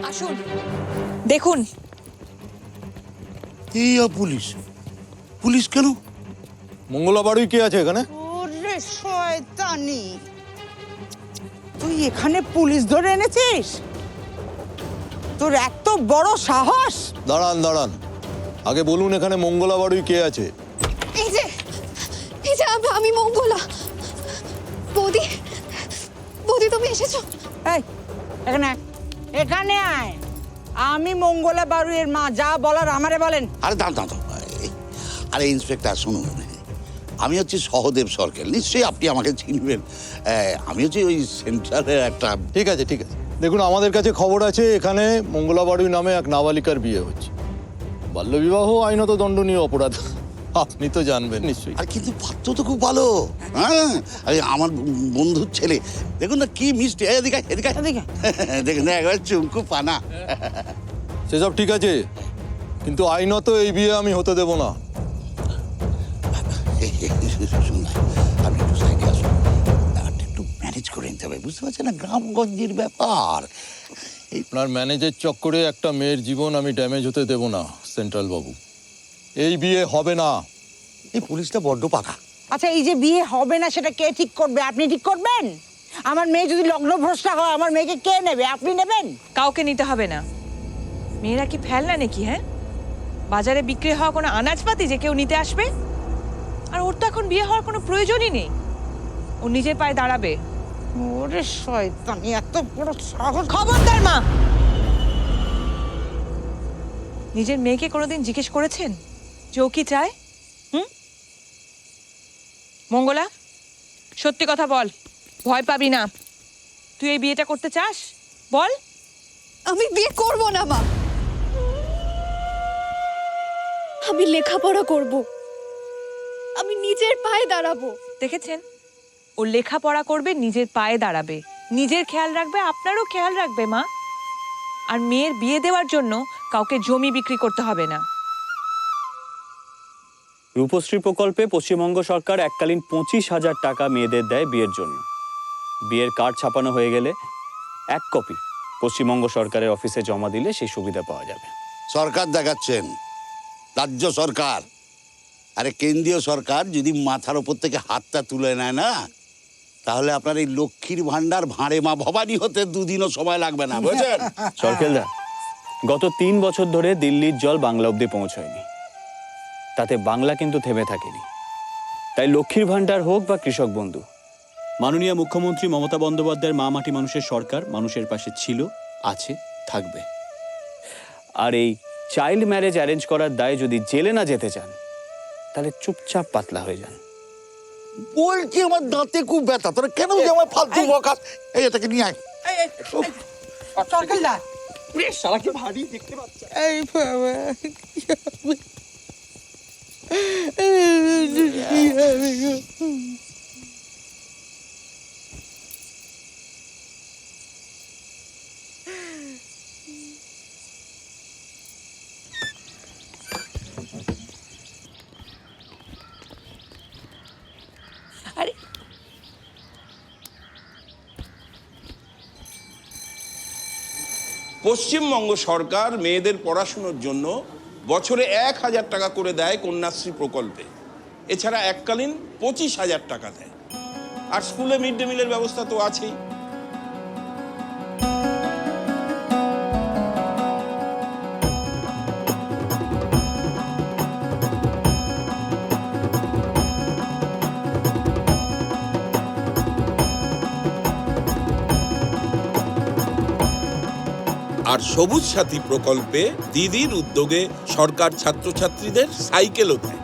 আসুন, দেখুন। এই পুলিশ, পুলিশ কেন? মঙ্গলা বাড়ি কে আছে এখানে? ওরে শয়তানি, তুই এখানে পুলিশ ধরে এনেছিস? তোর এত বড় সাহস! দাঁড়ান দাঁড়ান, আগে বলুন এখানে মঙ্গলা বাড়ি কে আছে? এই যে আমি মঙ্গলা। বৌদি, বৌদি তুমি এসেছো? এই এখানে আয়, এখানে আয়। আমি মঙ্গলা বাড়ুয়ের মা, যা বলার আমারে বলেন। আরে দাঁড় দাঁড়, আরে ইন্সপেক্টর শুনুন, আমি হচ্ছি সহদেব সরকার, নিশ্চয়ই আপনি আমাকে চিনবেন। আমি হচ্ছি ওই সেন্ট্রালের একটা। ঠিক আছে ঠিক আছে, দেখুন আমাদের কাছে খবর আছে এখানে মঙ্গলা বাড়ি নামে এক নাবালিকার বিয়ে হচ্ছে। বাল্যবিবাহ আইনত দণ্ডনীয় অপরাধ, আপনি তো জানবেন নিশ্চয়ই। আর কিন্তু পাত্র তো খুব ভালো। হ্যাঁ, আমার বন্ধুর ছেলে, দেখুন না কি মিষ্টি। এদিকে এদিকে এদিকে। দেখুন না, একবার চুমকু পানা। সেসব ঠিক আছে, কিন্তু আইনত এই বিয়ে আমি হতে দেব না। শুনুন, আপনি একটু সাইডে আসুন, ব্যাপারটা একটু ম্যানেজ করে নিতে হবে, বুঝতে পারছেন না, গ্রামগঞ্জের ব্যাপার। আপনার ম্যানেজের চক্করে একটা মেয়ের জীবন আমি ড্যামেজ হতে দেব না সেন্ট্রাল বাবু। এই বিয়ে হবে না। এই পুলিশটা বড্ড পাকা। আচ্ছা, এই যে বিয়ে হবে না সেটা কে ঠিক করবে? আপনি ঠিক করবেন? আমার মেয়ে যদি লগ্নভ্রষ্টা হয়, আমার মেয়েকে কে নেবে? আপনি নেবেন? কাউকে নিতে হবে না। মেয়েরা কি ফেলনা নাকি? হ্যাঁ, বাজারে বিক্রি হওয়া কোনো আনাজপাতি যে কেউ নিতে আসবে? আর ওর তো এখন বিয়ে হওয়ার কোনো প্রয়োজনই নেই, ও নিজের পায়ে দাঁড়াবে। ওরে শয়তানি, এত বড় সাহস! খবরদার মা! নিজের মেয়েকে কোনোদিন জিজ্ঞেস করেছেন যে ও কি চায়? মঙ্গলা, সত্যি কথা বল, ভয় পাবি না। তুই এই বিয়েটা করতে চাস? বল। আমি বিয়ে করব না মা। আমি লেখাপড়া করব, আমি নিজের পায়ে দাঁড়াবো। দেখেছেন, ও লেখাপড়া করবে, নিজের পায়ে দাঁড়াবে, নিজের খেয়াল রাখবে, আপনারও খেয়াল রাখবে মা। আর মেয়ের বিয়ে দেওয়ার জন্য কাউকে জমি বিক্রি করতে হবে না। রূপশ্রী প্রকল্পে পশ্চিমবঙ্গ সরকার এককালীন 25,000 টাকা মেয়েদের দেয় বিয়ের জন্য। বিয়ের কার্ড ছাপানো হয়ে গেলে 1 কপি পশ্চিমবঙ্গ সরকারের অফিসে জমা দিলে সেই সুবিধা পাওয়া যাবে। সরকার দেখাচ্ছেন, রাজ্য সরকার। আরে কেন্দ্রীয় সরকার যদি মাথার ওপর থেকে হাতটা তুলে নেয় না, তাহলে আপনার এই লক্ষ্মীর ভান্ডার ভাঁড়ে মা ভবানী হতে 2 দিনও সময় লাগবে না, বুঝছেন? সরকেলদা, গত 3 বছর ধরে দিল্লির জল বাংলা অবধি পৌঁছয়নি, তাতে বাংলা কিন্তু থেমে থাকেনি। তাই লক্ষ্মীর ভান্ডার হোক বা কৃষক বন্ধু, মাননীয় মুখ্যমন্ত্রী মমতা বন্দ্যোপাধ্যায়ের মা মাটি মানুষের সরকার মানুষের পাশে ছিল, আছে, থাকবে। আর এই চাইল্ড ম্যারেজ অ্যারেঞ্জ করার দায়ে যদি জেলে না যেতে চান, তাহলে চুপচাপ পাতলা হয়ে যান। বলছি আমার দাঁতে খুব ব্যথা, তোরা কেন যে আমার ফালতু বকাস? এই এটাকে নিয়ে আয়। সরকারদা, শালাকে ভারী দেখতে পাচ্ছি। এই বাবা, পশ্চিমবঙ্গ সরকার মেয়েদের পড়াশুনোর জন্য বছরে 1,000 টাকা করে দেয় কন্যাশ্রী প্রকল্পে। এছাড়া এককালীন 25,000 টাকা দেয়। আর স্কুলে মিড ডে মিলের ব্যবস্থা তো আছেই। আর সবুজ সাথী প্রকল্পে দিদির উদ্যোগে সরকার ছাত্রছাত্রীদের সাইকেলও দেয়।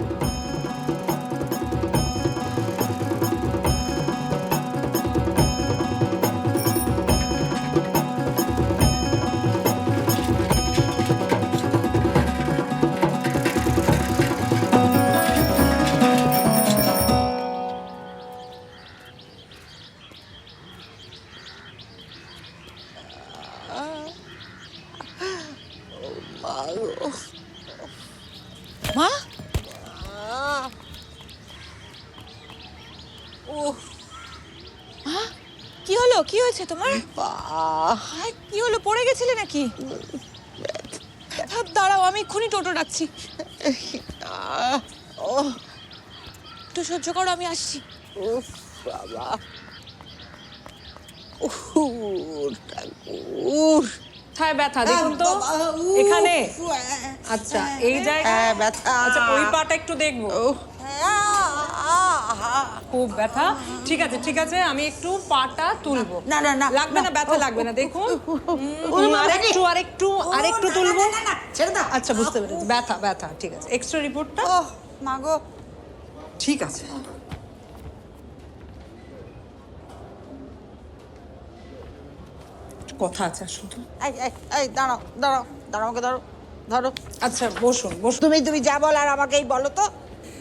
মা ও মা, কি হলো? কি হয়েছে তোমার? কি হলো, পড়ে গেছিলে নাকি? দাঁড়াও, আমি এক্ষুনি টোটো ডাকছি। একটু সহ্য করো, আমি আসছি। বাবা, হ্যাঁ ব্যথা দেখুন তো এখানে। আচ্ছা এই জায়গায় ব্যথা। আচ্ছা ওই পাটা একটু দেখবো। খুব ব্যথা। ঠিক আছে ঠিক আছে, আমি একটু পাটা তুলবো। না না না, লাগবে না, ব্যথা লাগবে না, দেখুন। আরেকটু আরেকটু আরেকটু তুলবো। আচ্ছা বুঝতে পেরেছি, ব্যথা ব্যথা, ঠিক আছে। এক্সট্রা রিপোর্টটা মা গো, ঠিক আছে। কথা আছে শুধু। এই দাঁড়াও দাঁড়াও দাঁড়াও, আমাকে ধরো ধরো। আচ্ছা বসুন বসুন। তুমি যা বল আর আমাকেই বলো তো,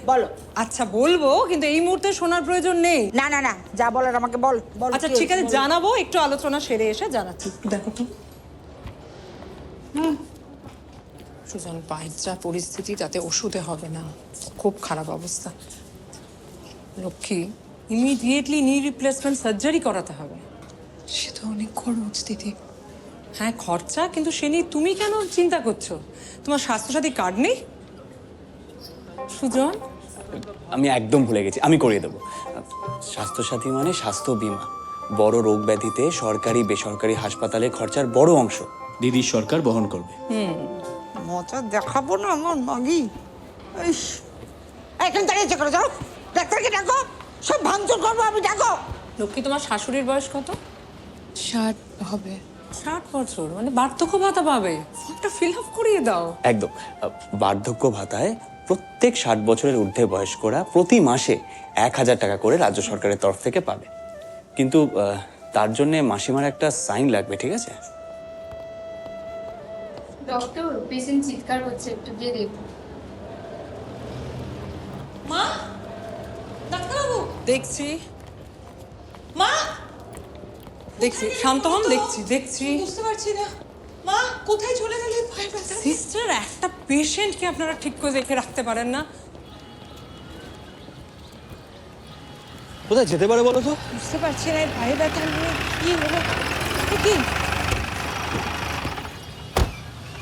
বলো। আচ্ছা বলবো, কিন্তু এই মুহূর্তে শোনার প্রয়োজন নেই। না না না, যা বলার আমাকে বল বল। আচ্ছা ঠিক আছে, জানাবো, একটু আলোচনা সেরে এসে জানাচ্ছি। দেখো তো সুজন, পায়ের যা পরিস্থিতি তাতে ওষুধে হবে না, খুব খারাপ অবস্থা। লক্ষ্মী, ইমিডিয়েটলি নি রিপ্লেসমেন্ট সার্জারি করাতে হবে। সে তো অনেক খরচ দিদি। হ্যাঁ খরচা, কিন্তু সে নিয়ে তুমি কেন চিন্তা করছো? তোমার স্বাস্থ্যসাথী কার্ড নেই? সুজন, আমি একদম ভুলে গেছি, আমি করিয়ে দেবো। স্বাস্থ্যসাথী মানে স্বাস্থ্য বীমা। বড় রোগ ব্যাধিতে সরকারি বেসরকারি হাসপাতালে খরচার বড় অংশ দিদির সরকার বহন করবে। মজা দেখাবো না আমার মাগি। এখানে দাঁড়িয়েছে করে যাও, ডাক্তারকে ডাকো, সব ভাঙচুর করবো আমি, ডাকো। লক্ষ্মী তোমার শাশুড়ির বয়স কত? 60 হবে। 60 বছর, মানে বার্ধক্য ভাতা পাবে। ফর্মটা ফিল আপ করিয়ে দাও। একদম। বার্ধক্য ভাতায় প্রত্যেক 60 বছরের ঊর্ধ্বে বয়স্করা প্রতি মাসে 1,000 টাকা করে রাজ্য সরকারের তরফ থেকে পাবে। কিন্তু তার জন্য মাসিমার একটা সাইন লাগবে, ঠিক আছে? ডক্টর, পেশেন্ট চিৎকার করছে, একটু গিয়ে দেখুন। মা, ডাক্তারবাবু। দেখছি মা, দেখছি, শান্ত হন, দেখছি দেখছি। বুঝতে পারছি না। মা, কোথায় চলে গেলে? পায়ে ব্যথা। সিস্টার, একটা পেশেন্টকে আপনারা ঠিক করে দেখে রাখতে পারেন না? কোথায় যেতে পারে বলো তো? বুঝতে পারছি না, পায়ে ব্যথা নিয়ে কি হলো কি?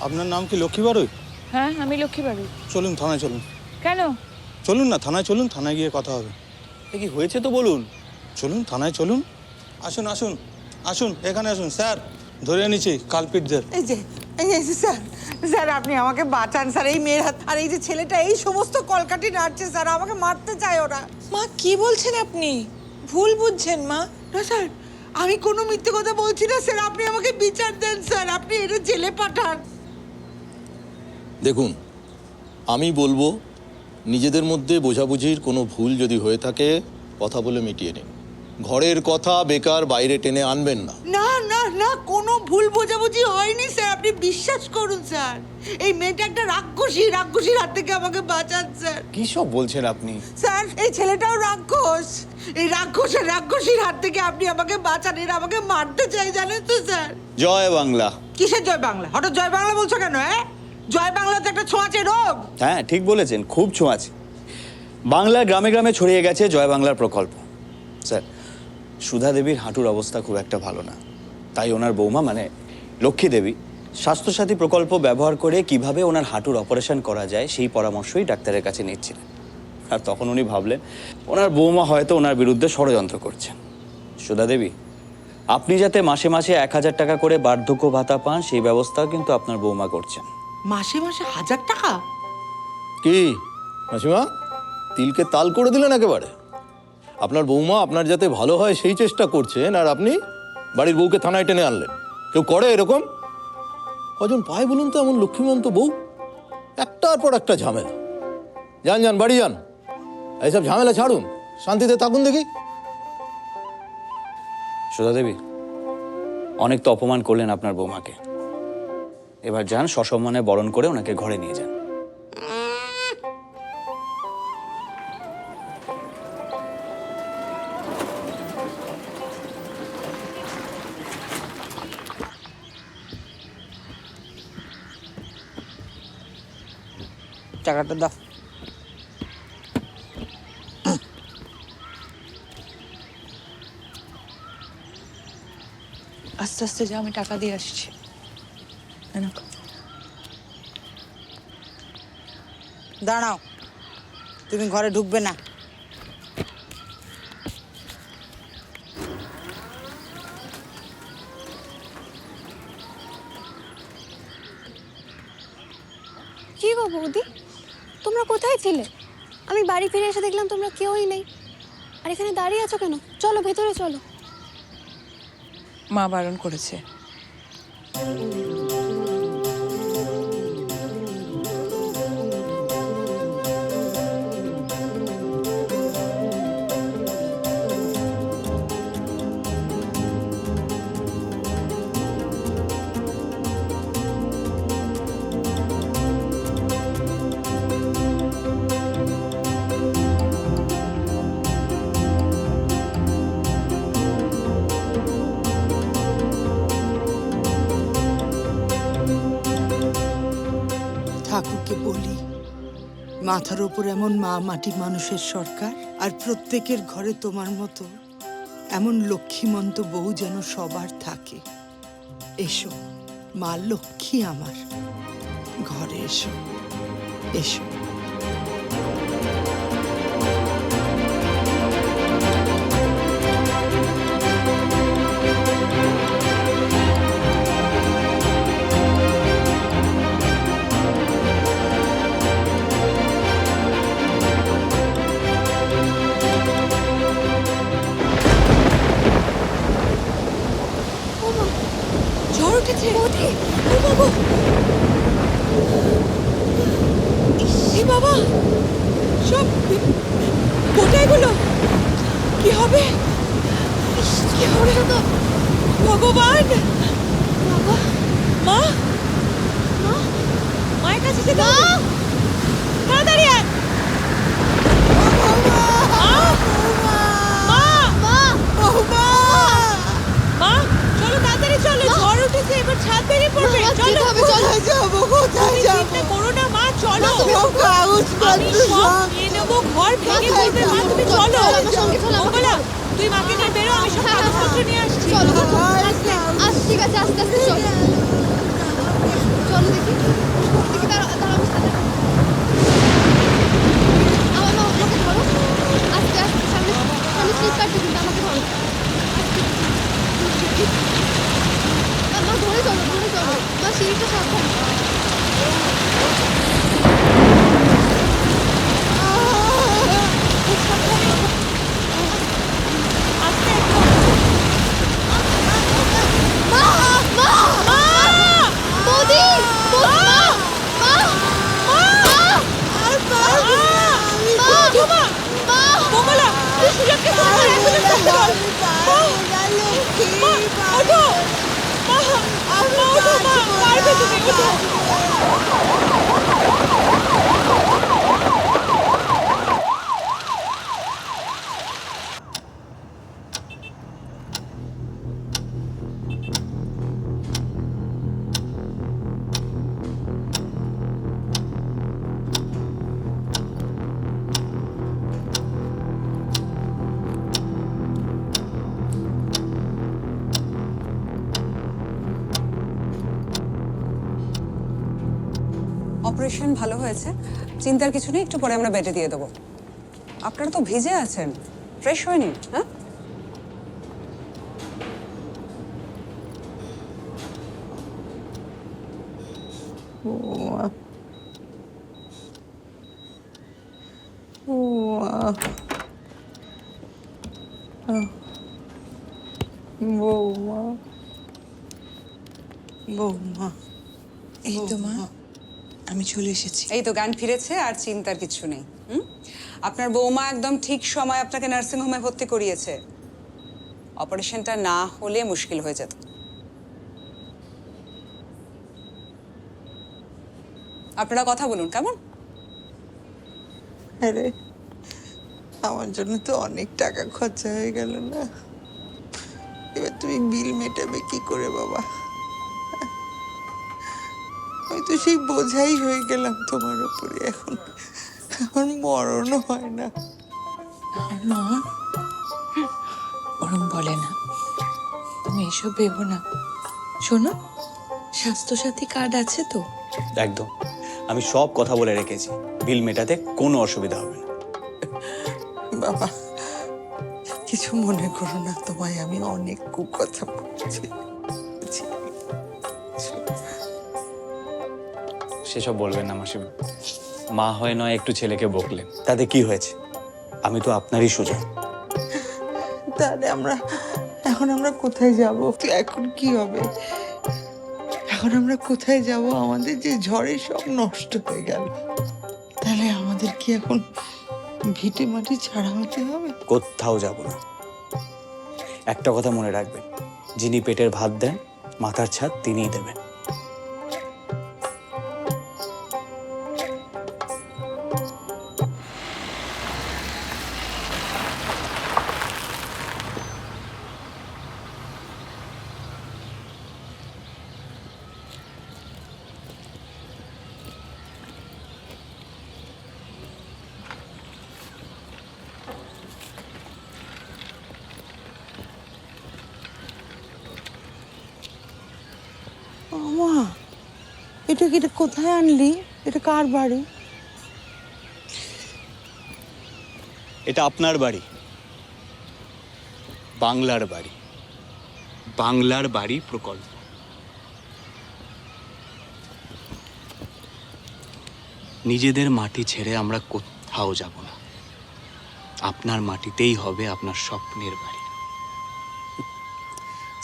আপনার নাম কি লক্ষ্মী বাড়ুই? হ্যাঁ, আমি লক্ষ্মী বাড়ি। চলুন থানায় চলুন। কেন? চলুন না থানায় চলুন, থানায় গিয়ে কথা হবে। কি হয়েছে তো বলুন। চলুন থানায় চলুন। আসুন আসুন আসুন, এখানে আসুন স্যার, ধরে নিচ্ছি কালপিটদের। এই যে স্যার, স্যার আপনি আমাকে বাঁচান স্যার। এই মেয়ের হাত আর এই যে ছেলেটা, এই সমস্ত কলকাঠি নাড়ছে স্যার, আমাকে মারতে চায় ওরা। মা, কি বলছেন আপনি? ভুল বুঝছেন মা। না স্যার, আমি কোনো মিথ্যে কথা বলছি না স্যার, আপনি আমাকে বিচার দেন স্যার, আপনি এটা জেলে পাঠান। দেখুন, আমি বলবো নিজেদের মধ্যে বোঝাবুঝির কোনো ভুল যদি হয়ে থাকে কথা বলে মিটিয়ে নিন। ঘরের কথা বেকার বাইরে টেনে আনবেন না। না না না, কোনো ভুল বোঝাবুঝি হয়নি স্যার, আপনি বিশ্বাস করুন স্যার। এই মেয়েটা একটা রাক্ষসীর হাত থেকে আমাকে বাঁচান স্যার। কি সব বলছেন আপনি? স্যার এই ছেলেটাও রাক্ষস, এই রাক্ষসীর হাত থেকে আপনি আমাকে বাঁচান, এরা আমাকে মারতে চাই জানেন তো স্যার। জয় বাংলা। কিসের জয় বাংলা? হঠাৎ জয় বাংলা বলছো কেন? জয় বাংলা তো একটা ছোঁয়াচে রোগ। হ্যাঁ ঠিক বলেছেন, খুব ছোঁয়াচে। বাংলার গ্রামে গ্রামে ছড়িয়ে গেছে জয় বাংলার প্রকল্প। স্যার, সুধা দেবীর হাঁটুর অবস্থা খুব একটা ভালো না, তাই ওনার বৌমা মানে লক্ষ্মী দেবী স্বাস্থ্যসাথী প্রকল্প ব্যবহার করে কিভাবে ওনার হাঁটুর অপারেশন করা যায় সেই পরামর্শই ডাক্তারের কাছে নিচ্ছিলেন। আর তখন উনি ভাবলেন ওনার বৌমা হয়তো ওনার বিরুদ্ধে ষড়যন্ত্র করছেন। সুধা দেবী, আপনি যাতে মাসে মাসে 1000 টাকা করে বার্ধক্য ভাতা পান সেই ব্যবস্থাও কিন্তু আপনার বৌমা করছেন। মাসে মাসে 1000 টাকা? কি মাসিমা, তিলকে তাল করে দিলেন একেবারে। আপনার বৌমা আপনার যাতে ভালো হয় সেই চেষ্টা করছেন, আর আপনি বাড়ির বউকে থানায় টেনে আনলেন। কেউ করে এরকম? কজন পায় বলুন তো এমন লক্ষ্মীমন্ত বউ? একটার পর একটা ঝামেলা। যান যান, বাড়ি যান, এইসব ঝামেলা ছাড়ুন, শান্তিতে থাকুন দেখি। সুধা দেবী, অনেক তো অপমান করলেন আপনার বৌমাকে, এবার যান সসম্মানে বরণ করে ওনাকে ঘরে নিয়ে যান। টাকাটা দাও। আস্তে আস্তে যা, আমি টাকা দিয়ে আসছি। দাঁড়াও, তুমি ঘরে ঢুকবে না। কি গো বৌদি, তোমরা কোথায় ছিলে? আমি বাড়ি ফিরে এসে দেখলাম তোমরা কেউই নেই। আর এখানে দাঁড়িয়ে আছো কেন? চলো ভেতরে চলো। মা বারণ করেছে। ঠাকুরকে বলি, মাথার ওপর এমন মা মাটি মানুষের সরকার, আর প্রত্যেকের ঘরে তোমার মতো এমন লক্ষ্মীমন্ত বউ যেন সবার থাকে। এসো মা লক্ষ্মী আমার, ঘরে এসো, এসো। ঝড় উঠেছে। এই বাবা, সব কোথায় গুলো? কি হবে? কি হবে তো? ভগবান! বাবা, মা, মা, মায়ের কাছে যেতে হবে। তাড়াতাড়ি আয়। মা, চলো তাড়াতাড়ি চলো, ঝড় উঠেছে, এবার ছাদ বেরিয়ে পড়বে। চলো কোথায় যাবো? কোথায় যাবো? চিন্তা করো না মা, চলো। আমি সব নিয়ে নেবো, ঘর ভেঙে পড়বে মা, তুমি চলো। মঙ্গলা, তুই মাকে নিয়ে বেরো, আমি সব কাগজপত্র নিয়ে আসছি। চলো আচ্ছা ঠিক আছে, আস্তে আস্তে চলো। চলো দেখি দেখি, দাঁড়াও আমার মা, আমাকে ধরো আস্তে আস্তে, সামনে সামনে স্লিপ কাটবে কিন্তু, আমাকে ধরো মা, ধরে চলো মা, সিঁড়িটা সাবধান। অপারেশন ভালো হয়েছে, চিন্তার কিছু নেই, একটু পরে আমরা বেডে দিয়ে দেবো। আপনারা তো ভিজে আছেন, ফ্রেশ হয়ে নিন। হ্যাঁ, বৌমা, বৌমা, এই তো মা, আমি চলে এসেছি। এই তো জ্ঞান ফিরেছে, আর চিন্তার কিছু নেই। আপনার বৌমা একদম ঠিক সময় আপনাকে নার্সিংহোমে ভর্তি করিয়েছে। অপারেশনটা না হলে মুশকিল হয়ে যেত। আপনারা কথা বলুন, কেমন? আরে আমার জন্য তো অনেক টাকা খরচা হয়ে গেল না, এবার তুমি বিল মেটাবে কি করে বাবা? আমি তো সেই বোঝাই হয়ে গেলাম তোমার উপরে, এখন আমার মরণও হয় না। মা, ওরম বলে না, তুমি এসব ভেবো না। শোনো, স্বাস্থ্যসাথী কার্ড আছে তো? একদম, আমি সব কথা বলে রেখেছি, বিল মেটাতে কোনো অসুবিধা হবে না। বাবা কিছু মনে করো না, তোমায় আমি অনেক কুকথা বলছি। সেসব বলবেন না মাসিমা, মা হয় নয় একটু ছেলেকে বকলেন, তাতে কি হয়েছে? আমি তো আপনারই সুজন। তাহলে এখন আমরা কোথায় যাব? এখন কি হবে? এখন আমরা কোথায় যাব? আমাদের যে ঝড়ে সব নষ্ট হয়ে গেল, তাহলে আমাদের কি এখন ভিটে মাটি ছাড়া হতে হবে? কোথাও যাব না। একটা কথা মনে রাখবেন, যিনি পেটের ভাত দেন মাথার ছাদ তিনিই দেবেন। মা, এটা কোথায় আনলি? এটা কার বাড়ি? এটা আপনার বাড়ি, বাংলার বাড়ি, বাংলার বাড়ি প্রকল্প। নিজেদের মাটি ছেড়ে আমরা কোথাও যাব না, আপনার মাটিতেই হবে আপনার স্বপ্নের বাড়ি।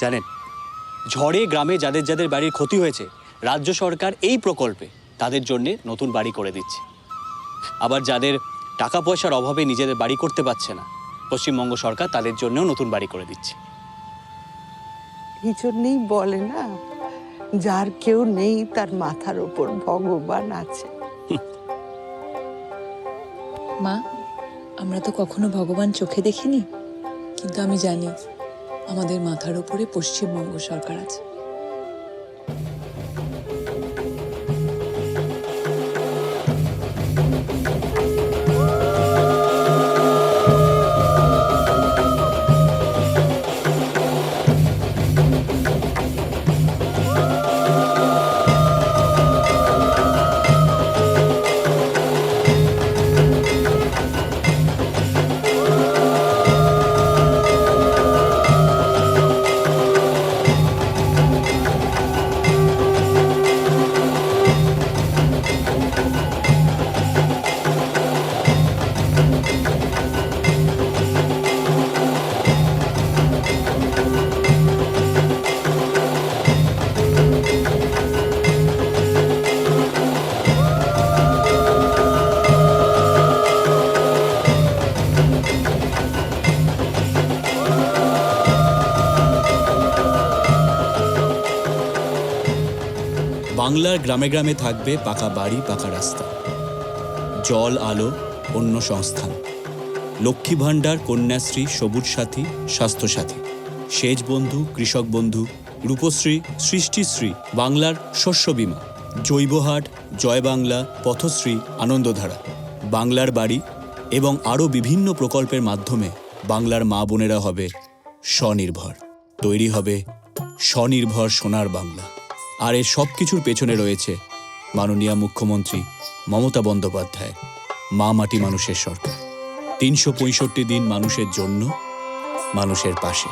জানেন, ঝড়ে গ্রামে যাদের যাদের বাড়ির ক্ষতি হয়েছে, রাজ্য সরকার এই প্রকল্পে তাদের জন্য নতুন বাড়ি করে দিচ্ছে। আবার যাদের টাকা পয়সার অভাবে নিজেদের বাড়ি করতে পারছে না, পশ্চিমবঙ্গ সরকার তাদের জন্যও নতুন বাড়ি করে দিচ্ছে। এই জন্যই বলে না, যার কেউ নেই তার মাথার ওপর ভগবান আছে। মা, আমরা তো কখনো ভগবান চোখে দেখিনি, কিন্তু আমি জানি আমাদের মাথার উপরে পশ্চিমবঙ্গ সরকার আছে। বাংলার গ্রামে গ্রামে থাকবে পাকা বাড়ি, পাকা রাস্তা, জল, আলো, অন্য সংস্থান, লক্ষ্মী ভাণ্ডার, কন্যাশ্রী, সবুজ সাথী, স্বাস্থ্যসাথী, সেচ বন্ধু, কৃষক বন্ধু, রূপশ্রী, সৃষ্টিশ্রী, বাংলার শস্য বীমা, জৈবহাট, জয় বাংলা, পথশ্রী, আনন্দধারা, বাংলার বাড়ি এবং আরও বিভিন্ন প্রকল্পের মাধ্যমে বাংলার মা বোনেরা হবে স্বনির্ভর। তৈরি হবে স্বনির্ভর সোনার বাংলা। আর এর সব কিছুর পেছনে রয়েছে মাননীয় মুখ্যমন্ত্রী মমতা বন্দ্যোপাধ্যায় মা মাটি মানুষের সরকার। 365 দিন মানুষের জন্য, মানুষের পাশে।